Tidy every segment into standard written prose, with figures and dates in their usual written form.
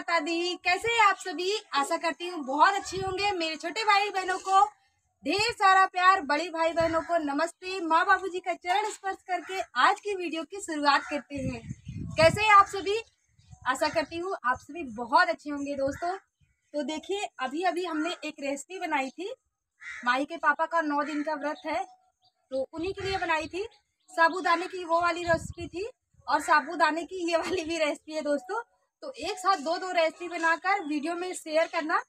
माता दी। कैसे हैं आप सभी? आशा करती हूँ बहुत अच्छी होंगे। मेरे छोटे भाई बहनों को ढेर सारा प्यार, बड़े भाई बहनों को नमस्ते। माँ बाबूजी का चरण स्पर्श करके आज की वीडियो की शुरुआत करते हैं। कैसे हैं आप सभी? आशा करती हूँ आप सभी बहुत अच्छे होंगे दोस्तों। तो देखिए, अभी अभी हमने एक रेसिपी बनाई थी। माही के पापा का 9 दिन का व्रत है, तो उन्हीं के लिए बनाई थी। साबूदाने की वो वाली रेसिपी थी और साबूदाने की ये वाली भी रेसिपी है दोस्तों। तो एक साथ दो रेसिपी बनाकर वीडियो में शेयर करना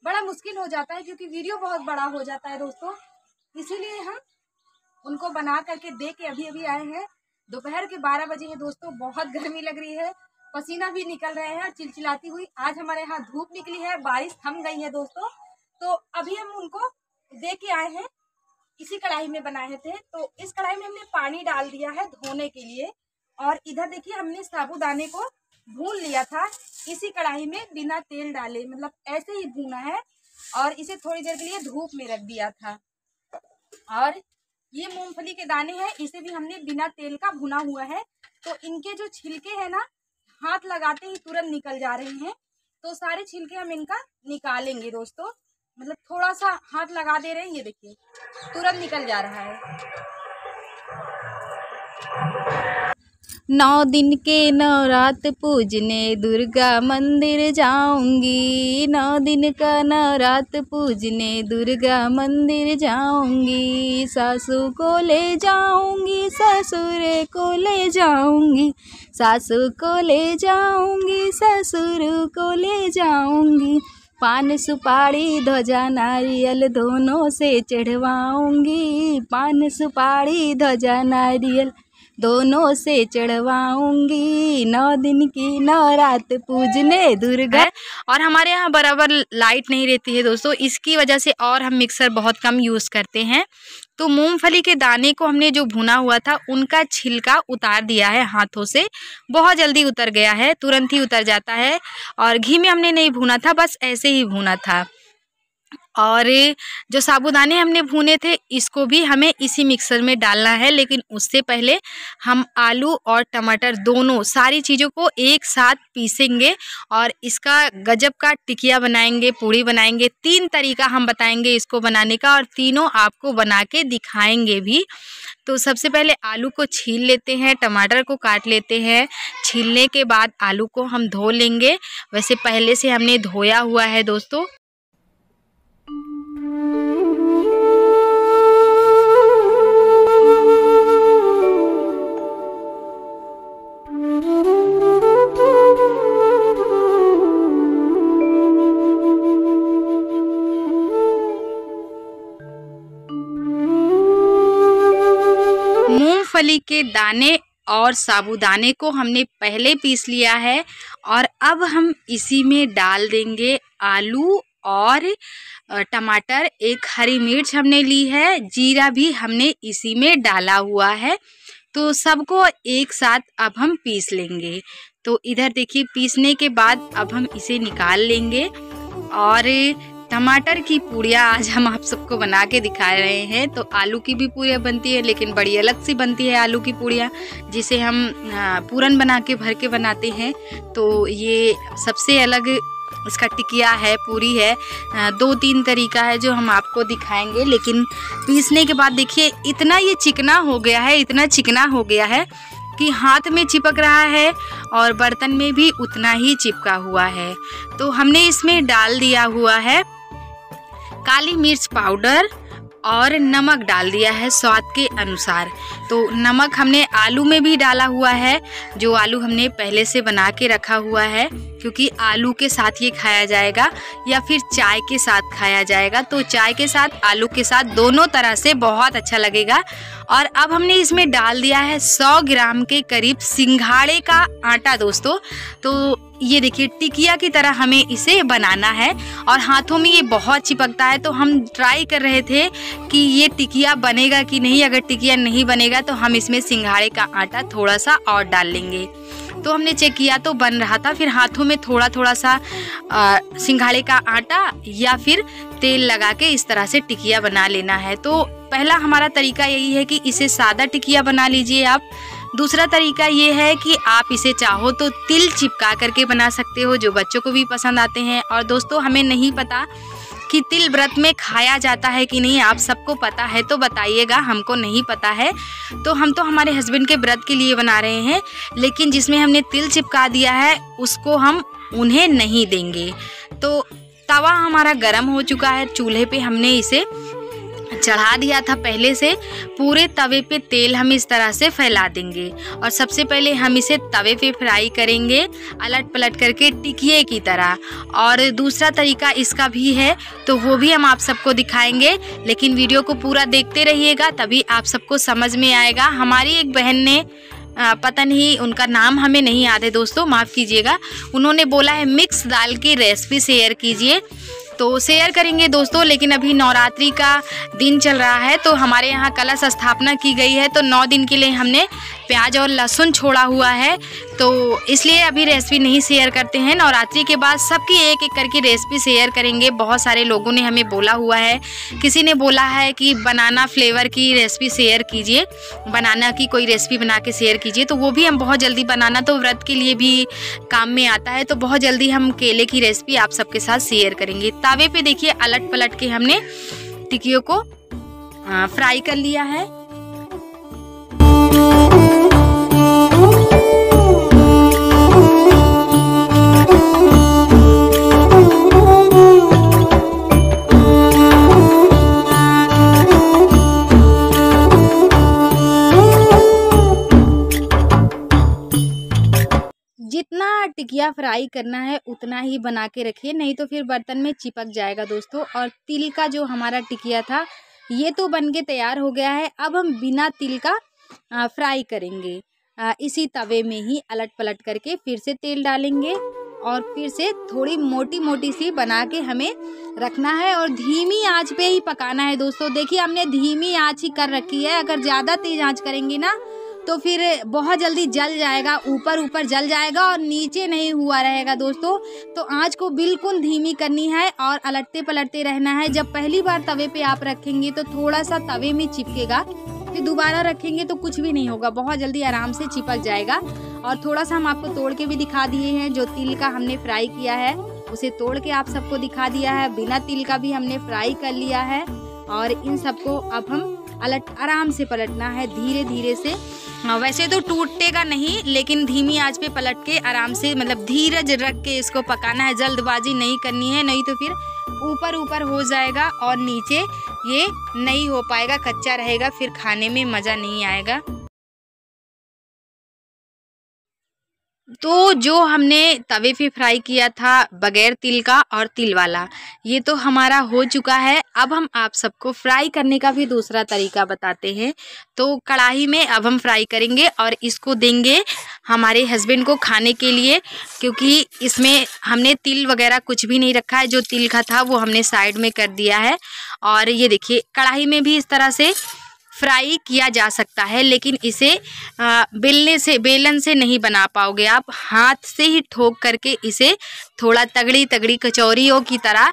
बड़ा मुश्किल हो जाता है, क्योंकि वीडियो बहुत बड़ा हो जाता है दोस्तों। इसीलिए हम उनको बना करके दे के अभी अभी आए हैं। दोपहर के 12 बजे है दोस्तों। बहुत गर्मी लग रही है, पसीना भी निकल रहे हैं चिलचिलाती हुई। आज हमारे यहाँ धूप निकली है, बारिश थम गई है दोस्तों। तो अभी हम उनको दे के आए हैं। इसी कढ़ाई में बनाए थे, तो इस कढ़ाई में हमने पानी डाल दिया है धोने के लिए। और इधर देखिए, हमने साबूदाने को भून लिया था इसी कढ़ाई में बिना तेल डाले, मतलब ऐसे ही भूना है। और इसे थोड़ी देर के लिए धूप में रख दिया था। और ये मूंगफली के दाने हैं, इसे भी हमने बिना तेल का भुना हुआ है। तो इनके जो छिलके हैं ना, हाथ लगाते ही तुरंत निकल जा रहे हैं। तो सारे छिलके हम इनका निकालेंगे दोस्तों। मतलब थोड़ा सा हाथ लगा दे रहे हैं, ये देखिए तुरंत निकल जा रहा है। 9 दिन के नवरात पूजने दुर्गा मंदिर जाऊंगी। 9 दिन का नवरात पूजने दुर्गा मंदिर जाऊंगी। सासू को ले जाऊंगी, ससुर को ले जाऊंगी, सासू को ले जाऊंगी, ससुर को ले जाऊंगी। पान सुपारी ध्वजा नारियल दोनों से चढ़वाऊंगी। पान सुपारी ध्वजा नारियल दोनों से चढ़वाऊंगी। 9 दिन की नवरात पूजने दुर्गा। और हमारे यहाँ बराबर लाइट नहीं रहती है दोस्तों, इसकी वजह से और हम मिक्सर बहुत कम यूज़ करते हैं। तो मूंगफली के दाने को हमने जो भुना हुआ था, उनका छिलका उतार दिया है हाथों से। बहुत जल्दी उतर गया है, तुरंत ही उतर जाता है। और घी में हमने नहीं भुना था, बस ऐसे ही भुना था। और जो साबूदाने हमने भुने थे, इसको भी हमें इसी मिक्सर में डालना है। लेकिन उससे पहले हम आलू और टमाटर दोनों सारी चीज़ों को एक साथ पीसेंगे और इसका गजब का टिकिया बनाएंगे, पूड़ी बनाएंगे। 3 तरीका हम बताएंगे इसको बनाने का, और तीनों आपको बना के दिखाएंगे भी। तो सबसे पहले आलू को छील लेते हैं, टमाटर को काट लेते हैं। छीलने के बाद आलू को हम धो लेंगे। वैसे पहले से हमने धोया हुआ है दोस्तों। मूंगफली के दाने और साबूदाने को हमने पहले पीस लिया है, और अब हम इसी में डाल देंगे आलू और टमाटर। एक हरी मिर्च हमने ली है, जीरा भी हमने इसी में डाला हुआ है। तो सबको एक साथ अब हम पीस लेंगे। तो इधर देखिए, पीसने के बाद अब हम इसे निकाल लेंगे। और टमाटर की पूड़ियाँ आज हम आप सबको बना के दिखा रहे हैं। तो आलू की भी पूड़ियाँ बनती है, लेकिन बड़ी अलग सी बनती है आलू की पूड़ियाँ, जिसे हम पूरन बना के भर के बनाते हैं। तो ये सबसे अलग इसका टिकिया है, पूरी है। 2-3 तरीका है जो हम आपको दिखाएंगे। लेकिन पीसने के बाद देखिए, इतना ये चिकना हो गया है, इतना चिकना हो गया है कि हाथ में चिपक रहा है और बर्तन में भी उतना ही चिपका हुआ है। तो हमने इसमें डाल दिया हुआ है काली मिर्च पाउडर और नमक डाल दिया है स्वाद के अनुसार। तो नमक हमने आलू में भी डाला हुआ है, जो आलू हमने पहले से बना के रखा हुआ है, क्योंकि आलू के साथ ये खाया जाएगा या फिर चाय के साथ खाया जाएगा। तो चाय के साथ, आलू के साथ, दोनों तरह से बहुत अच्छा लगेगा। और अब हमने इसमें डाल दिया है 100 ग्राम के करीब सिंघाड़े का आटा दोस्तों। तो ये देखिए, टिकिया की तरह हमें इसे बनाना है, और हाथों में ये बहुत चिपकता है। तो हम ट्राई कर रहे थे कि ये टिकिया बनेगा कि नहीं। अगर टिकिया नहीं बनेगा तो हम इसमें सिंघाड़े का आटा थोड़ा सा और डाल लेंगे। तो हमने चेक किया तो बन रहा था। फिर हाथों में थोड़ा थोड़ा सा सिंघाड़े का आटा या फिर तेल लगा के इस तरह से टिकिया बना लेना है। तो पहला हमारा तरीका यही है कि इसे सादा टिकिया बना लीजिए आप। दूसरा तरीका ये है कि आप इसे चाहो तो तिल चिपका करके बना सकते हो, जो बच्चों को भी पसंद आते हैं। और दोस्तों, हमें नहीं पता कि तिल व्रत में खाया जाता है कि नहीं, आप सबको पता है तो बताइएगा, हमको नहीं पता है। तो हम तो हमारे हस्बैंड के व्रत के लिए बना रहे हैं, लेकिन जिसमें हमने तिल चिपका दिया है उसको हम उन्हें नहीं देंगे। तो तवा हमारा गर्म हो चुका है, चूल्हे पे हमने इसे चढ़ा दिया था पहले से। पूरे तवे पे तेल हम इस तरह से फैला देंगे और सबसे पहले हम इसे तवे पे फ्राई करेंगे, अलट पलट करके टिकिए की तरह। और दूसरा तरीका इसका भी है, तो वो भी हम आप सबको दिखाएंगे, लेकिन वीडियो को पूरा देखते रहिएगा, तभी आप सबको समझ में आएगा। हमारी एक बहन ने पता नहीं, उनका नाम हमें नहीं याद है दोस्तों, माफ़ कीजिएगा, उन्होंने बोला है मिक्स दाल की रेसिपी शेयर कीजिए, तो शेयर करेंगे दोस्तों। लेकिन अभी नवरात्रि का दिन चल रहा है, तो हमारे यहाँ कलश स्थापना की गई है, तो 9 दिन के लिए हमने प्याज और लहसुन छोड़ा हुआ है, तो इसलिए अभी रेसिपी नहीं शेयर करते हैं। नवरात्रि के बाद सबकी एक एक करके रेसिपी शेयर करेंगे। बहुत सारे लोगों ने हमें बोला हुआ है, किसी ने बोला है कि बनाना फ्लेवर की रेसिपी शेयर कीजिए, बनाना की कोई रेसिपी बना के शेयर कीजिए, तो वो भी हम बहुत जल्दी, बनाना तो व्रत के लिए भी काम में आता है, तो बहुत जल्दी हम केले की रेसिपी आप सबके साथ शेयर करेंगे। तवे पे देखिए अलट पलट के हमने टिकियों को फ्राई कर लिया है। जितना टिकिया फ्राई करना है उतना ही बना के रखिए, नहीं तो फिर बर्तन में चिपक जाएगा दोस्तों। और तिल का जो हमारा टिकिया था ये तो बन के तैयार हो गया है। अब हम बिना तिल का फ्राई करेंगे, इसी तवे में ही अलट पलट करके फिर से तेल डालेंगे और फिर से थोड़ी मोटी मोटी सी बना के हमें रखना है और धीमी आंच पे ही पकाना है दोस्तों। देखिए हमने धीमी आंच ही कर रखी है, अगर ज़्यादा तेज आंच करेंगे ना तो फिर बहुत जल्दी जल जाएगा, ऊपर ऊपर जल जाएगा और नीचे नहीं हुआ रहेगा दोस्तों। तो आंच को बिल्कुल धीमी करनी है और अलटते पलटते रहना है। जब पहली बार तवे पे आप रखेंगे तो थोड़ा सा तवे में चिपकेगा, फिर दोबारा रखेंगे तो कुछ भी नहीं होगा, बहुत जल्दी आराम से चिपक जाएगा। और थोड़ा सा हम आपको तोड़ के भी दिखा दिए हैं, जो तिल का हमने फ्राई किया है उसे तोड़ के आप सबको दिखा दिया है, बिना तिल का भी हमने फ्राई कर लिया है। और इन सबको अब हम आराम से पलटना है, धीरे धीरे से। वैसे तो टूटेगा नहीं, लेकिन धीमी आंच पे पलट के आराम से, मतलब धीरज रख के इसको पकाना है, जल्दबाजी नहीं करनी है, नहीं तो फिर ऊपर ऊपर हो जाएगा और नीचे ये नहीं हो पाएगा, कच्चा रहेगा, फिर खाने में मज़ा नहीं आएगा। तो जो हमने तवे पे फ्राई किया था बगैर तिल का और तिल वाला, ये तो हमारा हो चुका है। अब हम आप सबको फ्राई करने का भी दूसरा तरीका बताते हैं। तो कढ़ाई में अब हम फ्राई करेंगे और इसको देंगे हमारे हस्बैंड को खाने के लिए, क्योंकि इसमें हमने तिल वगैरह कुछ भी नहीं रखा है, जो तिल का था वो हमने साइड में कर दिया है। और ये देखिए कढ़ाई में भी इस तरह से फ्राई किया जा सकता है, लेकिन इसे बेलन से नहीं बना पाओगे आप, हाथ से ही ठोक करके इसे थोड़ा तगड़ी तगड़ी कचौरियों की तरह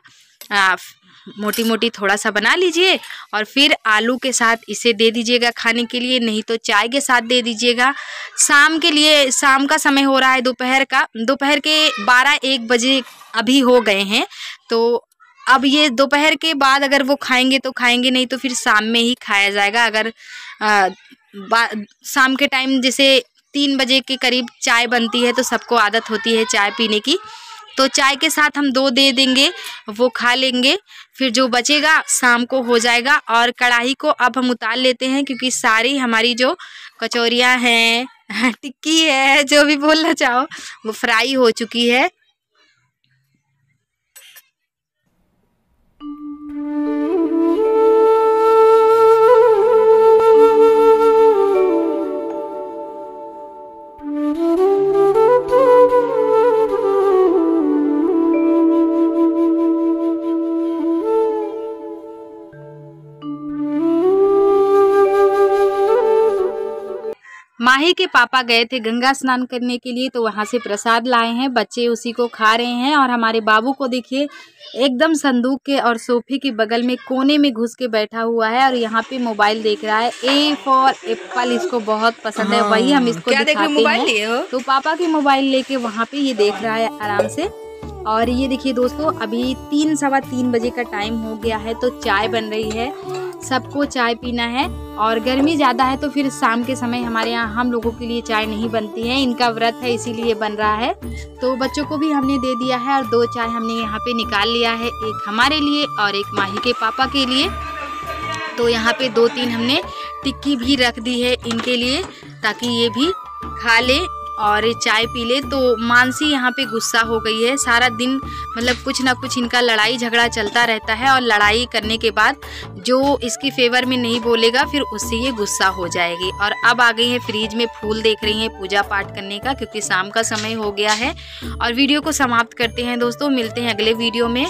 मोटी मोटी थोड़ा सा बना लीजिए और फिर आलू के साथ इसे दे दीजिएगा खाने के लिए, नहीं तो चाय के साथ दे दीजिएगा। शाम के लिए, शाम का समय हो रहा है दोपहर का, दोपहर के 12-1 बजे अभी हो गए हैं, तो अब ये दोपहर के बाद अगर वो खाएंगे तो खाएंगे, नहीं तो फिर शाम में ही खाया जाएगा। अगर शाम के टाइम जैसे 3 बजे के करीब चाय बनती है तो सबको आदत होती है चाय पीने की, तो चाय के साथ हम 2 दे देंगे, वो खा लेंगे, फिर जो बचेगा शाम को हो जाएगा। और कढ़ाई को अब हम उतार लेते हैं, क्योंकि सारी हमारी जो कचौरियाँ हैं, टिक्की है, जो भी बोलना चाहो, वो फ्राई हो चुकी है। माही के पापा गए थे गंगा स्नान करने के लिए, तो वहाँ से प्रसाद लाए हैं, बच्चे उसी को खा रहे हैं। और हमारे बाबू को देखिए एकदम संदूक के और सोफे के बगल में कोने में घुस के बैठा हुआ है और यहाँ पे मोबाइल देख रहा है। ए फॉर एप्पल इसको बहुत पसंद है, वही हम इसको दिखाते हैं। तो पापा के मोबाइल लेके वहाँ पे ये देख रहा है आराम से। और ये देखिए दोस्तों, अभी 3-3:15 बजे का टाइम हो गया है, तो चाय बन रही है, सबको चाय पीना है। और गर्मी ज़्यादा है तो फिर शाम के समय हमारे यहाँ हम लोगों के लिए चाय नहीं बनती है, इनका व्रत है इसीलिए बन रहा है। तो बच्चों को भी हमने दे दिया है और 2 चाय हमने यहाँ पे निकाल लिया है, एक हमारे लिए और एक माही के पापा के लिए। तो यहाँ पे 2-3 हमने टिक्की भी रख दी है इनके लिए, ताकि ये भी खा ले और चाय पी ले। तो मानसी यहाँ पे गुस्सा हो गई है, सारा दिन मतलब कुछ ना कुछ इनका लड़ाई झगड़ा चलता रहता है, और लड़ाई करने के बाद जो इसकी फेवर में नहीं बोलेगा फिर उससे ये गुस्सा हो जाएगी। और अब आ गई है फ्रिज में फूल देख रही हैं पूजा पाठ करने का, क्योंकि शाम का समय हो गया है। और वीडियो को समाप्त करते हैं दोस्तों, मिलते हैं अगले वीडियो में।